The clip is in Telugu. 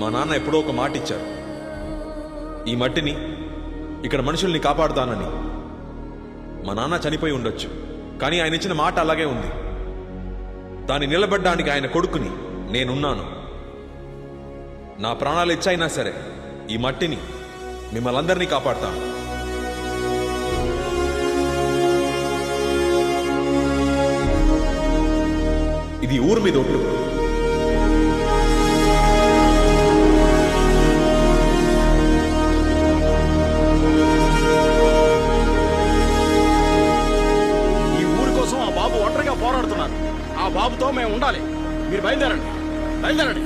మా నాన్న ఎప్పుడో ఒక మాట ఇచ్చారు, ఈ మట్టిని ఇక్కడ మనుషుల్ని కాపాడుతానని. మా నాన్న చనిపోయి ఉండొచ్చు, కానీ ఆయన ఇచ్చిన మాట అలాగే ఉంది. దాన్ని నిలబడ్డానికి ఆయన కొడుకుని నేనున్నాను. నా ప్రాణాలు ఇచ్చైనా సరే ఈ మట్టిని మిమ్మల్ని అందరినీ కాపాడుతాను. ఇది ఊరు మీద ఒట్టు. ఈ ఊరి కోసం ఆ బాబు ఒంటరిగా పోరాడుతున్నారు. ఆ బాబుతో మేము ఉండాలి. మీరు బయలుదేరండి, బయలుదేరండి.